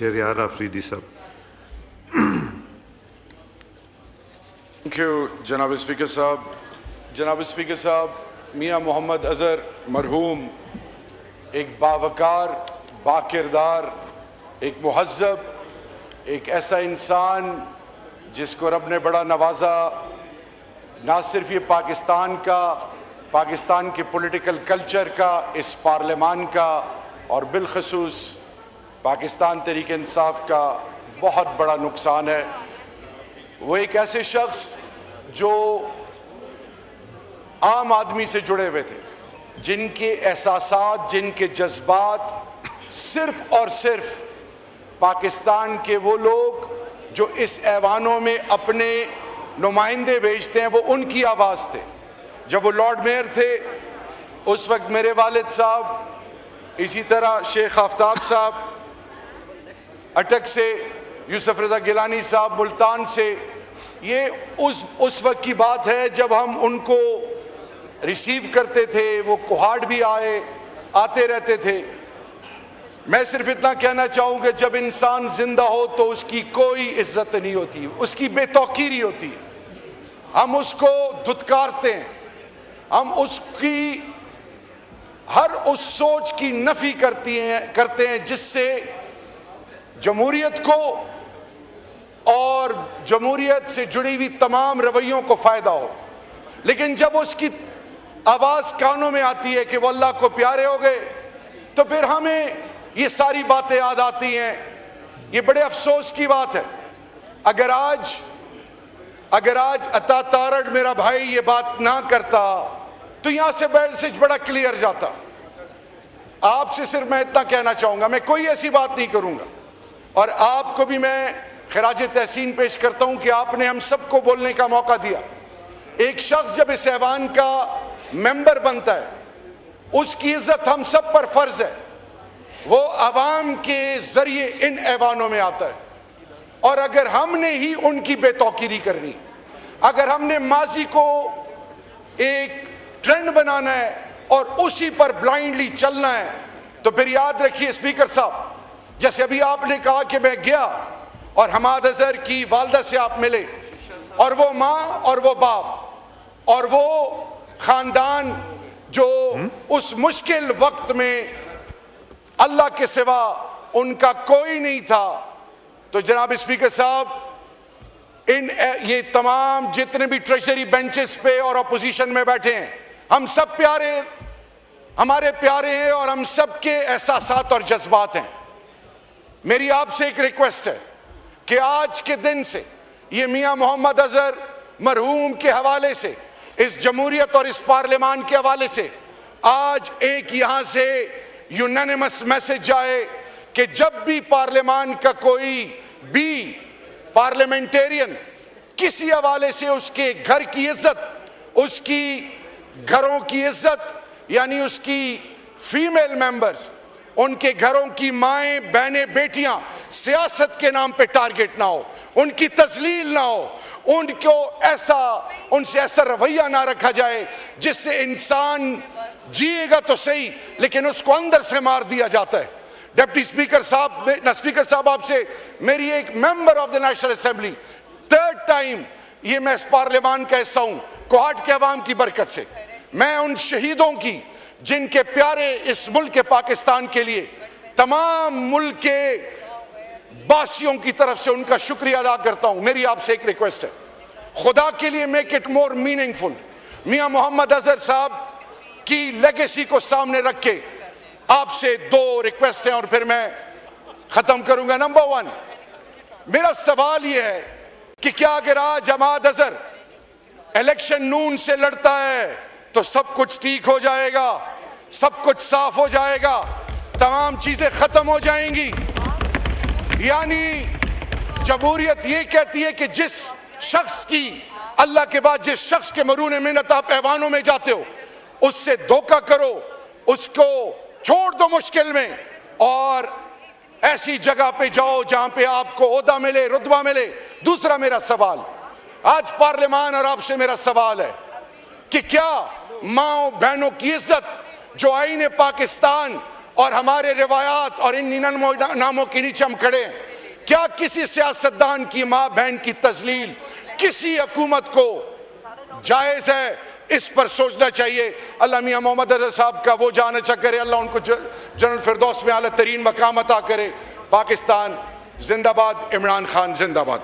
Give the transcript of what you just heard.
शहरयार आफरीदी साहब। Thank you जनाब speaker साहब। जनाब स्पीकर साहब, मियाँ मोहम्मद अज़हर मरहूम एक बावकार, बाकिरदार, एक मुहज़्ज़ब, एक ऐसा इंसान जिसको रब ने बड़ा नवाजा। ना सिर्फ ये पाकिस्तान का, पाकिस्तान के पॉलिटिकल कल्चर का, इस पार्लियामान का और बिलखसूस पाकिस्तान तहरीक इंसाफ का बहुत बड़ा नुकसान है। वो एक ऐसे शख्स जो आम आदमी से जुड़े हुए थे, जिनके एहसासात, जिनके जज्बात सिर्फ और सिर्फ पाकिस्तान के वो लोग जो इस ऐवानों में अपने नुमाइंदे भेजते हैं, वो उनकी आवाज़ थे। जब वो लॉर्ड मेयर थे उस वक्त मेरे वालिद साहब, इसी तरह शेख आफ्ताब साहब अटक से, यूसुफ रज़ा गिलानी साहब मुल्तान से, ये उस वक्त की बात है जब हम उनको रिसीव करते थे। वो कुहाड़ भी आते रहते थे। मैं सिर्फ इतना कहना चाहूँगा, जब इंसान जिंदा हो तो उसकी कोई इज्जत नहीं होती, उसकी बेतौकीरी होती है। हम उसको धुतकारते हैं, हम उसकी हर उस सोच की नफी करते हैं जिससे जमहूरियत को और जमहूरियत से जुड़ी हुई तमाम रवैयों को फ़ायदा हो। लेकिन जब उसकी आवाज़ कानों में आती है कि वो अल्लाह को प्यारे हो गए, तो फिर हमें ये सारी बातें याद आती हैं। ये बड़े अफसोस की बात है। अगर आज अता तारड़ मेरा भाई ये बात ना करता तो यहां से मैसेज बड़ा क्लियर जाता। आपसे सिर्फ मैं इतना कहना चाहूंगा, मैं कोई ऐसी बात नहीं करूंगा, और आपको भी मैं खराज तहसीन पेश करता हूं कि आपने हम सबको बोलने का मौका दिया। एक शख्स जब इस ऐवान का मेंबर बनता है, उसकी इज्जत हम सब पर फर्ज है। वो आवाम के जरिए इन ऐवानों में आता है, और अगर हमने ही उनकी बेतौकीरी करनी, अगर हमने माजी को एक ट्रेंड बनाना है और उसी पर ब्लाइंडली चलना है, तो फिर याद रखिए स्पीकर साहब, जैसे अभी आपने कहा कि मैं गया और हमाद अजहर की वालदा से आप मिले, और वो माँ और वो बाप और वो खानदान जो उस मुश्किल वक्त में अल्लाह के सिवा उनका कोई नहीं था। तो जनाब स्पीकर साहब, ये तमाम जितने भी ट्रेजरी बेंचेस पे और अपोजिशन में बैठे हैं, हम सब हमारे प्यारे हैं और हम सब के एहसासात और जज्बात हैं। मेरी आपसे एक रिक्वेस्ट है कि आज के दिन से ये मियाँ मोहम्मद अजहर मरहूम के हवाले से, इस जमहूरियत और इस पार्लियामान के हवाले से आज एक यहाँ से यूनानिमस मैसेज जाए कि जब भी पार्लियामान का कोई भी पार्लियामेंटेरियन किसी हवाले से उसके घर की इज्जत, उसकी घरों की इज्जत, यानी उसकी फीमेल मेंबर्स, उनके घरों की माएं, बहनें, बेटियां सियासत के नाम पे टारगेट ना हो, उनकी तजलील ना हो, उनसे ऐसा रवैया ना रखा जाए जिससे इंसान जिएगा तो सही लेकिन उसको अंदर से मार दिया जाता है। डिप्टी स्पीकर साहब, आपसे मेरी एक member of the national assembly, third time ये मैं इस पार्लियामान का हिस्सा हूं, कोहाट के अवाम की बरकत से मैं उन शहीदों की, जिनके प्यारे इस मुल्क के पाकिस्तान के लिए, तमाम मुल्क के बासियों की तरफ से उनका शुक्रिया अदा करता हूं। मेरी आपसे एक रिक्वेस्ट है, खुदा के लिए मेक इट मोर मीनिंगफुल। मियां मोहम्मद अजहर साहब की लेगेसी को सामने रख के आपसे दो रिक्वेस्ट हैं और फिर मैं खत्म करूंगा। नंबर वन, मेरा सवाल यह है कि क्या अगर आज हमाद अजहर इलेक्शन नून से लड़ता है तो सब कुछ ठीक हो जाएगा, सब कुछ साफ हो जाएगा, तमाम चीजें खत्म हो जाएंगी? यानी जमहूरियत ये कहती है कि जिस शख्स की, अल्लाह के बाद जिस शख्स के मरून मिन्नत आप ऐवानों में जाते हो, उससे धोखा करो, उसको छोड़ दो मुश्किल में, और ऐसी जगह पे जाओ जहां पे आपको ओहदा मिले, रुतबा मिले। दूसरा मेरा सवाल आज पार्लियामान और आपसे मेरा सवाल है कि क्या माओ बहनों की इज्जत जो आईने पाकिस्तान और हमारे रिवायात और इन नामों के नीचे हम खड़े हैं। क्या किसी सियासतदान की माँ बहन की तजलील किसी हुकूमत को जायज़ है? इस पर सोचना चाहिए। अल्लाह मियां मोहम्मद अजहर साहब का वो जान अच्छा करे, अल्लाह उनको जनरल फिरदौस में आला तरीन मकाम अता करे। पाकिस्तान जिंदाबाद, इमरान खान जिंदाबाद।